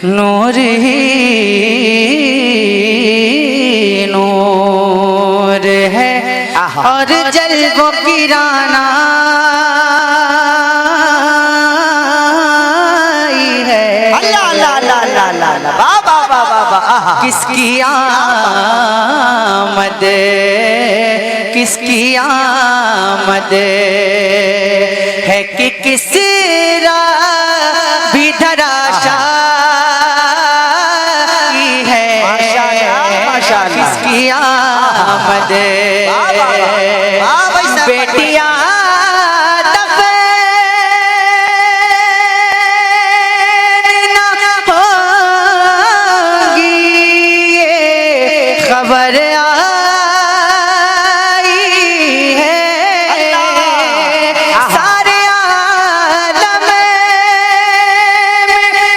नूर ही नूर है और जल्वों की राना है। अल्लाह अल्लाह अल्लाह अल्लाह अल्लाह बाबा बाबा बाबा। किसकी आमद किसकी आमद है कि किस भी धराशायी है। किसकी आमद बेटियां खबर आई है सारे आलम में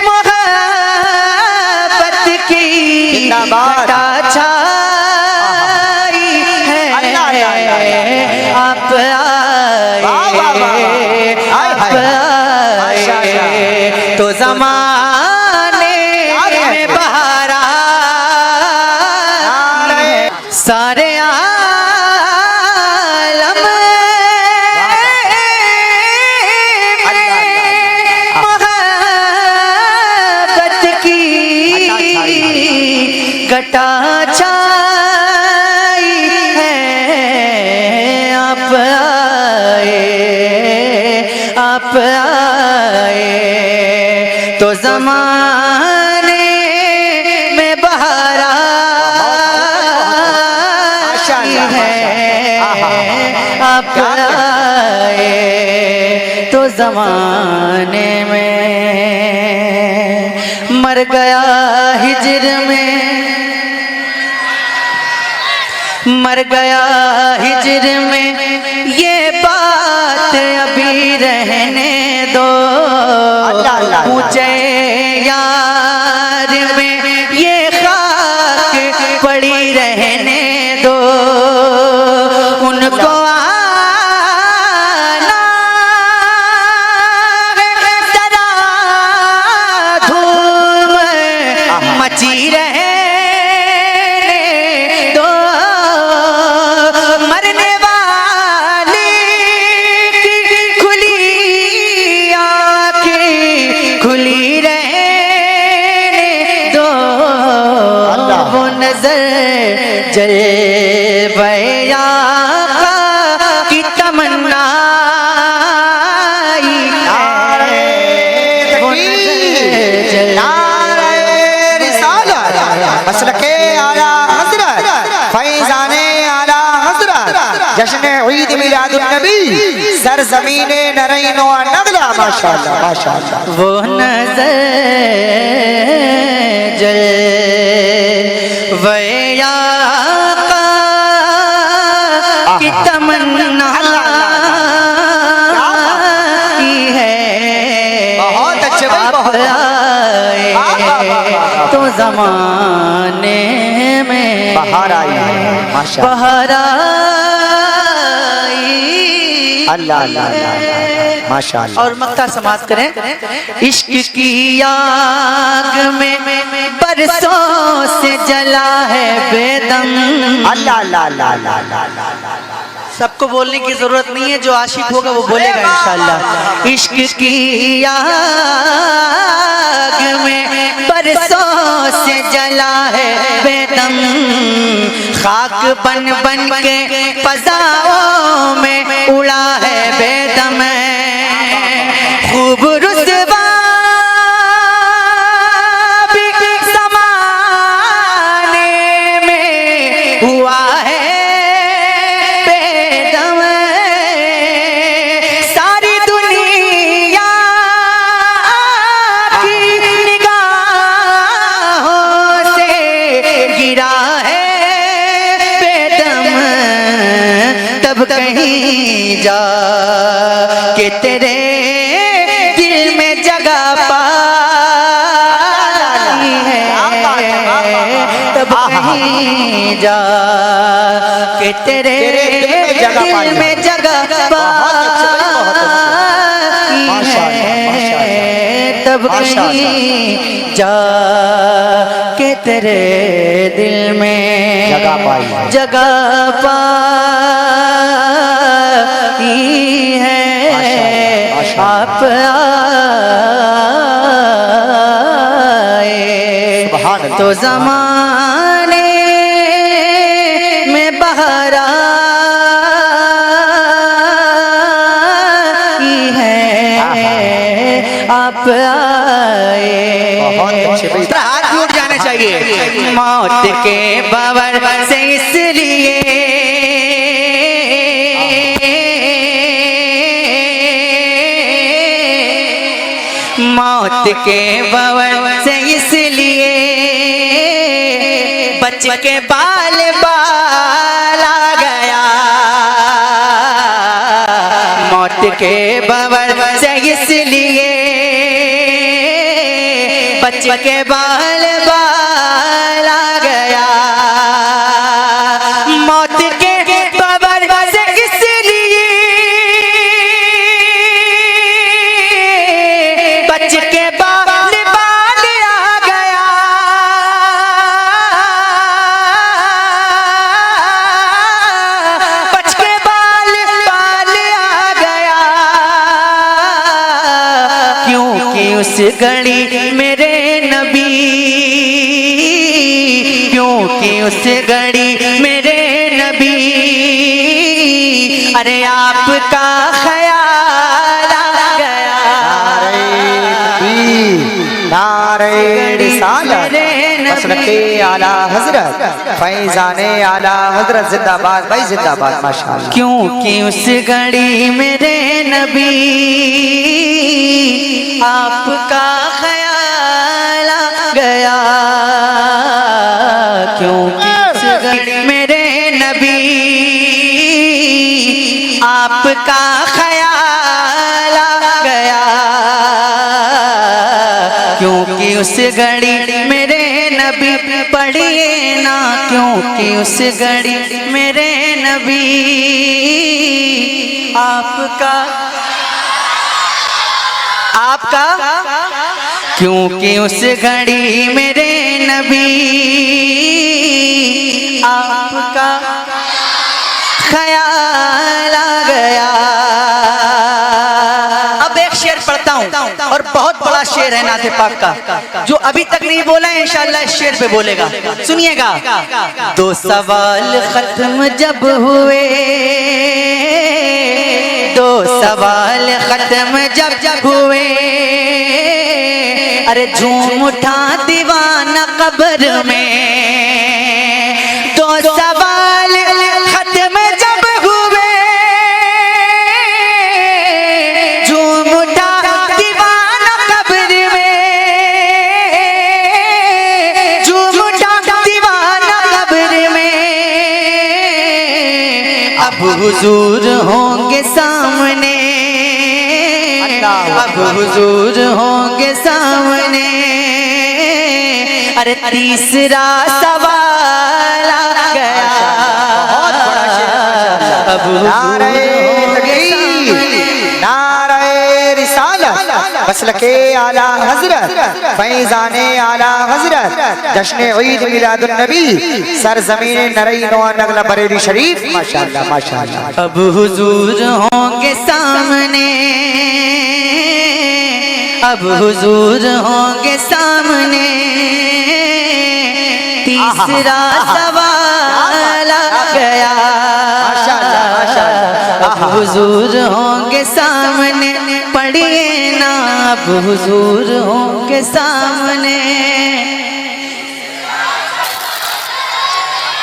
मोहब्बत की घटा छाई है। आप आए तो ज़माने में बहार सारे आलम मोहब्बत की घटा छाई है। आप आए तो ज़माने में बहार है। आप आए तो ज़माने में मर गया हिज्र में मर गया हिज्र में ये बात अभी रहने दो। ऊंचे यार में ये खाक पड़ी रहने दो। उनको आना जरा धूम मची रहे दो। मरने वाली की खुली आँखें खुली रहने दो। वो नजर जलवे आका की तमन्ना जश्न ईद मिलादुन नबी सरज़मीने नरैन व नगला। माशाअल्लाह माशाअल्लाह। वो नजर जलवे आका की तमन्ना है। बहुत अच्छे भाई बहुत आए तो ज़माने में बहार आई है। माशाअल्लाह बहार अल्लाह अल्लाह माशाअल्लाह। और मक्ता समाज करें। इश्क की आग में बरसों से जला है बेदम। अल्लाह अल्लाह अल्लाह अल्लाह। सबको बोलने की जरूरत नहीं है, जो आशिक होगा वो बोलेगा इंशाअल्लाह। इश्क की आग में बरसों से जला है बेदम। खाक बन बन के फज़ाओं में उड़ा है बेदम। खूब रुसवा भी ज़माने में हुआ है बेदम। सारी दुनिया की निगाहों से गिरा है बेदम। तब कहीं जा के तेरे दिल में जगह पाई है। तब कहीं जा के तेरे दिल में जगह पाई है। कब कहीं जा के तेरे दिल में जगह पाई है। आप आए तो ज़माने में बहार आई है। आप आए हाथ टूट जाने चाहिए। मौत के बावर से इसलिए मौत के बावर से इसलिए बच के बाल बाल आ गया। मौत के बावर से इसलिए बच के बाल बाल आ गया। मौत के बावर से इसलिए बच के बाल बाल आ गया। बच के बाल बाल आ गया। क्योंकि उस घड़ी मेरे नबी क्योंकि उस घड़ी मेरे नबी अरे आपका ख्याल आ गया। नारे रिसालत मसलके आला हजरत फैजाने आला हजरत जिंदाबाद भाई जिंदाबाद माशाअल्लाह। क्योंकि उस घड़ी मेरे नबी आपका ख्याल आ गया। क्योंकि उस घड़ी मेरे नबी आपका ख्याल आ गया। क्योंकि उस घड़ी मेरे नबी पढ़िए ना। क्योंकि उस घड़ी मेरे नबी आपका क्योंकि उस घड़ी मेरे नबी आपका ख्याल आ गया। अब एक शेर पढ़ता हूँ और बहुत बड़ा शेर है नाते पाक का जो अभी तक नहीं बोला है, इंशाअल्लाह इस शेर पे बोलेगा। सुनिएगा। दो सवाल खत्म जब हुए दो सवाल खत्म जब हुए अरे झूम उठा दीवाना कब्र में। दो सवाल खत्म जब हुए झूम उठा दीवाना कब्र में। झूम उठा दीवाना कब्र में। अब हुजूर होंगे सामने अब हुजूर होंगे सामने। अरे तीसरा सवाल आ गया। अब नारे तकबीर नारे रिसालत मसलके आला हजरत फैजाने आला हजरत जश्न ईद मिलादुन नबी सरजमीन नरैनो नगला बरेली शरीफ माशाअल्लाह माशाअल्लाह। अब हुजूर होंगे सामने अब हुजूर होंगे सामने। तीसरा सवाल आ गया। अब हुजूर होंगे सामने पढ़िए ना। अब हुजूर होंगे सामने।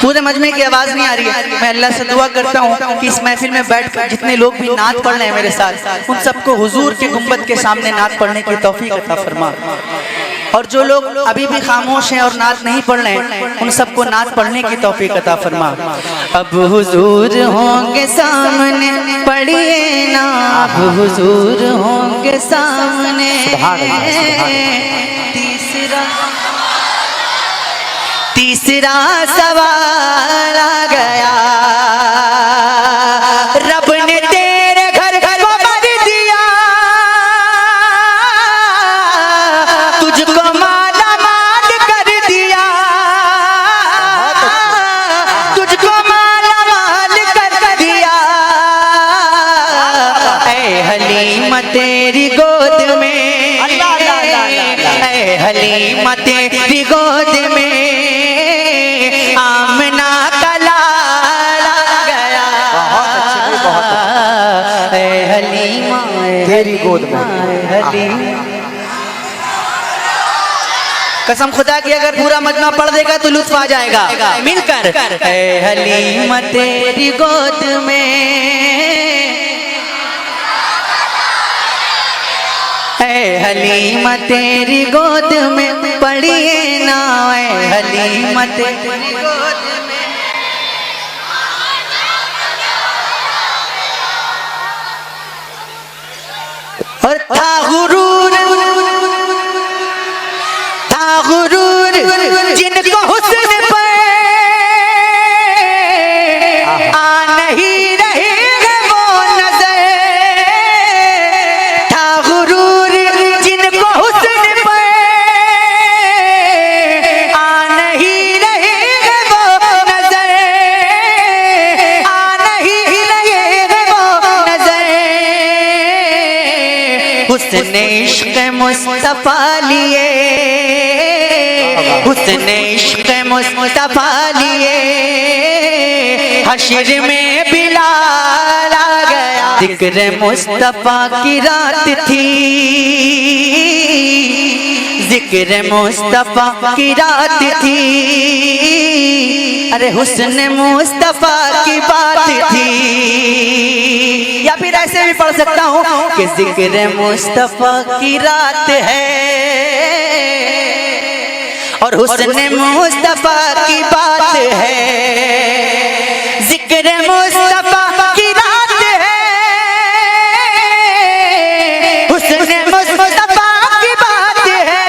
पूरे मजमे की आवाज नहीं आ रही है। मैं अल्लाह से दुआ करता हूँ कि इस महफिल में बैठकर जितने लोग भी नात पढ़ रहे हैं मेरे साथ उन सबको हुजूर के गुंबद के सामने नात पढ़ने की तौफीक अता फरमा। और जो लोग अभी भी खामोश हैं और नात नहीं पढ़ रहे हैं उन सबको नात पढ़ने की तौफीक अता फरमा। अब हुजूर होंगे सामने पढ़िए ना। अब हुजूर होंगे सामने। तीसरा सवाल आ गया। रब ने तेरे घर को भर दिया हलीमा तेरी गोद में आमना का लाला गया। बहुत अच्छी, बहुत ऐ हलीमा तेरी गोद में। हलीमा। कसम खुदा की अगर पूरा मजमा पढ़ देगा तो लुत्फ आ जाएगा मिलकर। ऐ हलीमा तेरी गोद में, ऐ हलीमा तेरी गोद में पढ़िए ना, ऐ हलीमा तेरी गोद में। और था गुरूर जिनको हुस्न पे आ नहीं रही है वो नजर, था गुरूर जिनको हुस्न पे आ नहीं रही है वो नजर, आ नहीं रही है वो नजर। हुस्न इश्क मुस्तफा लिए, हुस्न इश्क मुस्तफा लिए हश्र में बिलाल आ गया। जिक्र मुस्तफा की रात थी, जिक्र मुस्तफा की रात थी, अरे हुस्न मुस्तफा की बात थी। या फिर ऐसे भी पढ़ सकता हूँ कि जिक्र मुस्तफा की रात है और हुस्न मुस्तफा की बात है। जिक्र मुस्तफा की रात है, हुस्न मुस्तफा की बात है।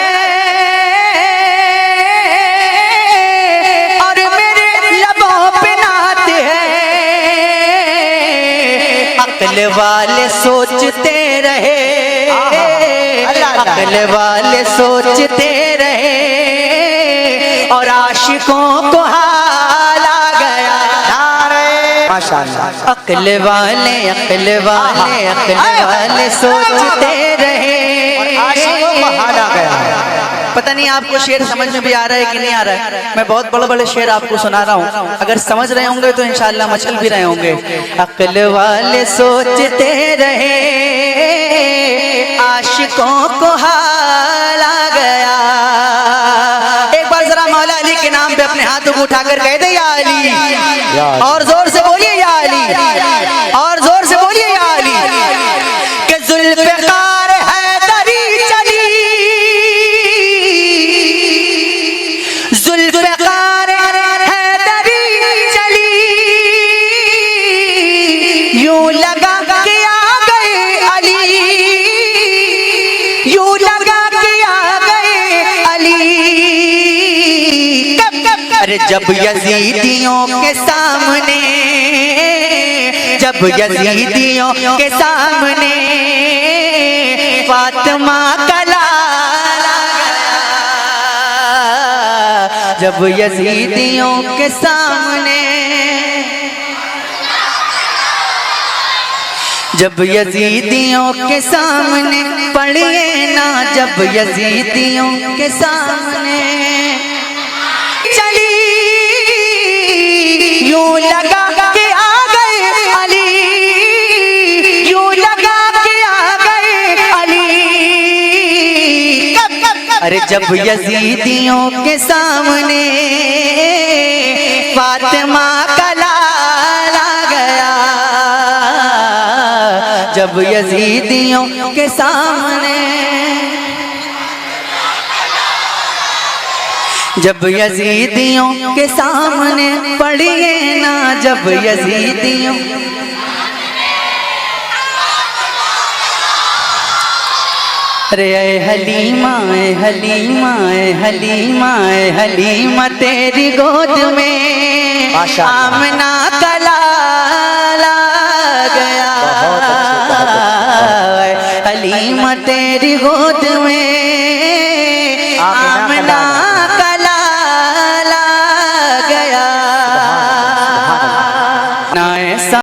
और मेरे लबों पे नात है। अक्ल वाले सोचते रहे, अक्ल वाले सोचते रहे और आशिकों को हाल आ गया। माशाअल्लाह। अक्ल वाले सोचते रहे और आशिकों को हाल आ गया। पता नहीं आपको शेर समझ में भी आ रहा है कि नहीं आ रहा है। मैं बहुत बड़े बड़े शेर आपको सुना रहा हूँ, अगर समझ रहे होंगे तो इंशाल्लाह मचल भी रहे होंगे। अक्ल वाले सोचते रहे आशिकों को हाल आ गया। एक बार जरा मौला अली के नाम पे अपने हाथों को उठाकर कह दे या अली, और जोर से बोलिए या अली, और जोर से बोलिए या अली। कि जुल्फ़िकार हैदरी चली, जुल्फ़िकार हैदरी चली, यूं लगा के आ गए अली, यूं लगा के आ गए अली। अरे जब यजीदियों के सामने, जब यजीदियों के सामने फातिमा का लाला गया। जब यजीदियों के सामने, जब यजीदियों के सामने पढ़िए ना, जब यजीदियों के सामने चली, यूं लगा के आ गए अली, यूं लगा के आ गए अली। अरे जब यजीदियों के सामने फातिमा का लाला गया, जब यजीदियों के सामने, जब यजीदियों के सामने पढ़िए ना, जब यजीदियों। अरे ऐ हलीमा, ऐ हलीमा, ऐ हलीमा, ऐ हलीमा तेरी गोद में आमना का लाला गया। ऐ हलीमा तेरी गोद में